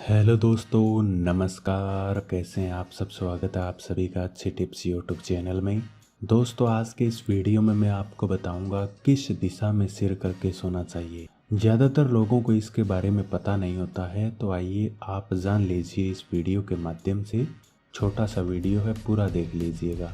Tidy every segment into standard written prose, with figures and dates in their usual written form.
Hello दोस्तों, नमस्कार। कैसे हैं आप सब? स्वागत है आप सभी का अच्छे टिप्स यूट्यूब चैनल में। दोस्तों, आज के इस वीडियो में मैं आपको बताऊंगा किस दिशा में सिर करके सोना चाहिए। ज़्यादातर लोगों को इसके बारे में पता नहीं होता है, तो आइए आप जान लीजिए इस वीडियो के माध्यम से। छोटा सा वीडियो है, पूरा देख लीजिएगा।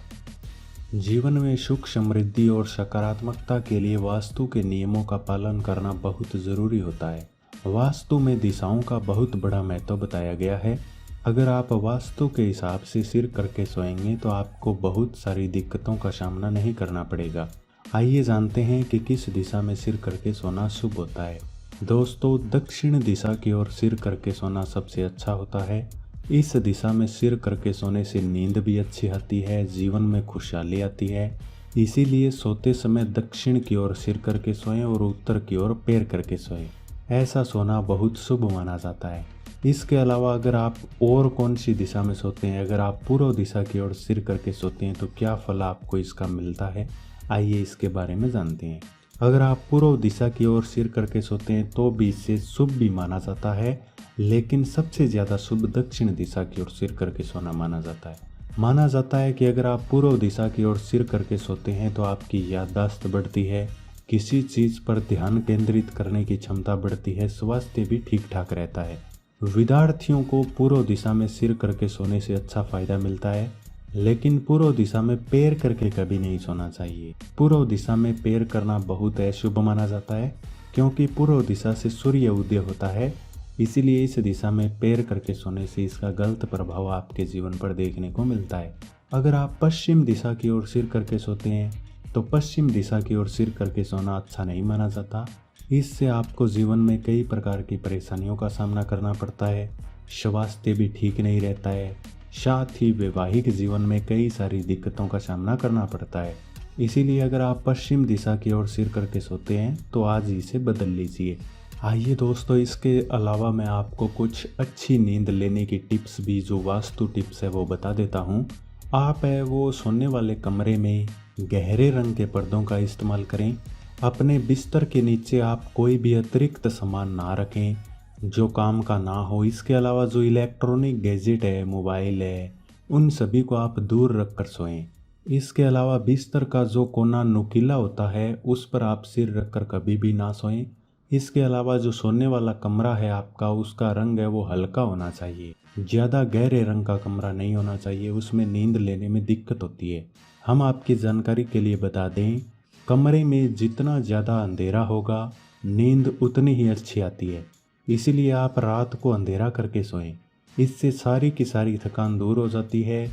जीवन में सुख, समृद्धि और सकारात्मकता के लिए वास्तु के नियमों का पालन करना बहुत ज़रूरी होता है। वास्तु में दिशाओं का बहुत बड़ा महत्व बताया गया है। अगर आप वास्तु के हिसाब से सिर करके सोएंगे तो आपको बहुत सारी दिक्कतों का सामना नहीं करना पड़ेगा। आइए जानते हैं कि किस दिशा में सिर करके सोना शुभ होता है। दोस्तों, दक्षिण दिशा की ओर सिर करके सोना सबसे अच्छा होता है। इस दिशा में सिर करके सोने से नींद भी अच्छी आती है, जीवन में खुशहाली आती है। इसीलिए सोते समय दक्षिण की ओर सिर करके सोएं और उत्तर की ओर पैर करके सोएं। ऐसा सोना बहुत शुभ माना जाता है। इसके अलावा अगर आप और कौन सी दिशा में सोते हैं, अगर आप पूर्व दिशा की ओर सिर करके सोते हैं तो क्या फल आपको इसका मिलता है, आइए इसके बारे में जानते हैं। अगर आप पूर्व दिशा की ओर सिर करके सोते हैं तो भी इसे शुभ भी माना जाता है, लेकिन सबसे ज़्यादा शुभ दक्षिण दिशा की ओर सिर करके सोना माना जाता है। माना जाता है कि अगर आप पूर्व दिशा की ओर सिर करके सोते हैं तो आपकी याददाश्त बढ़ती है, किसी चीज़ पर ध्यान केंद्रित करने की क्षमता बढ़ती है, स्वास्थ्य भी ठीक ठाक रहता है। विद्यार्थियों को पूर्व दिशा में सिर करके सोने से अच्छा फायदा मिलता है, लेकिन पूर्व दिशा में पैर करके कभी नहीं सोना चाहिए। पूर्व दिशा में पैर करना बहुत अशुभ माना जाता है, क्योंकि पूर्व दिशा से सूर्य उदय होता है। इसीलिए इस दिशा में पैर करके सोने से इसका गलत प्रभाव आपके जीवन पर देखने को मिलता है। अगर आप पश्चिम दिशा की ओर सिर करके सोते हैं तो पश्चिम दिशा की ओर सिर करके सोना अच्छा नहीं माना जाता। इससे आपको जीवन में कई प्रकार की परेशानियों का सामना करना पड़ता है, स्वास्थ्य भी ठीक नहीं रहता है, साथ ही वैवाहिक जीवन में कई सारी दिक्कतों का सामना करना पड़ता है। इसीलिए अगर आप पश्चिम दिशा की ओर सिर करके सोते हैं तो आज इसे बदल लीजिए। आइए दोस्तों, इसके अलावा मैं आपको कुछ अच्छी नींद लेने की टिप्स भी, जो वास्तु टिप्स है, वो बता देता हूँ। आप है वो सोने वाले कमरे में गहरे रंग के पर्दों का इस्तेमाल करें। अपने बिस्तर के नीचे आप कोई भी अतिरिक्त सामान ना रखें जो काम का ना हो। इसके अलावा जो इलेक्ट्रॉनिक गैजेट है, मोबाइल है, उन सभी को आप दूर रख कर सोएं। इसके अलावा बिस्तर का जो कोना नुकीला होता है उस पर आप सिर रखकर कभी भी ना सोएं। इसके अलावा जो सोने वाला कमरा है आपका, उसका रंग है वो हल्का होना चाहिए। ज़्यादा गहरे रंग का कमरा नहीं होना चाहिए, उसमें नींद लेने में दिक्कत होती है। हम आपकी जानकारी के लिए बता दें, कमरे में जितना ज़्यादा अंधेरा होगा नींद उतनी ही अच्छी आती है। इसीलिए आप रात को अंधेरा करके सोएं। इससे सारी की सारी थकान दूर हो जाती है,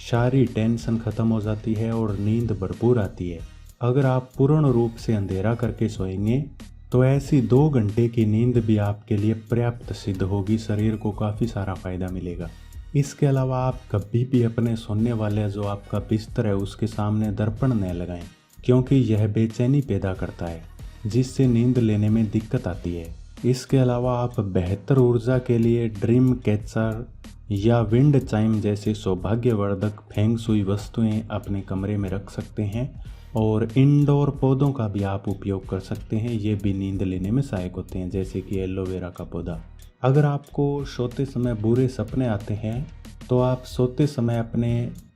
सारी टेंशन ख़त्म हो जाती है और नींद भरपूर आती है। अगर आप पूर्ण रूप से अंधेरा करके सोएंगे तो ऐसी 2 घंटे की नींद भी आपके लिए पर्याप्त सिद्ध होगी, शरीर को काफ़ी सारा फायदा मिलेगा। इसके अलावा आप कभी भी अपने सोने वाले जो आपका बिस्तर है उसके सामने दर्पण न लगाएं, क्योंकि यह बेचैनी पैदा करता है, जिससे नींद लेने में दिक्कत आती है। इसके अलावा आप बेहतर ऊर्जा के लिए ड्रीम कैचर या विंड चाइम जैसे सौभाग्यवर्धक फेंग शुई वस्तुएं अपने कमरे में रख सकते हैं, और इंडोर पौधों का भी आप उपयोग कर सकते हैं। ये भी नींद लेने में सहायक होते हैं, जैसे कि एलोवेरा का पौधा। अगर आपको सोते समय बुरे सपने आते हैं तो आप सोते समय अपने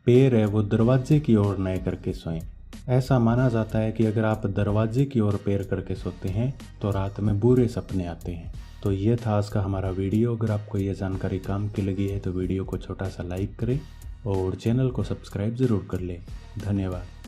पैर है वो दरवाजे की ओर नए करके सोएं। ऐसा माना जाता है कि अगर आप दरवाजे की ओर पैर करके सोते हैं तो रात में बुरे सपने आते हैं। तो ये था आज का हमारा वीडियो। अगर आपको ये जानकारी काम की लगी है तो वीडियो को छोटा सा लाइक करें और चैनल को सब्सक्राइब ज़रूर कर लें। धन्यवाद।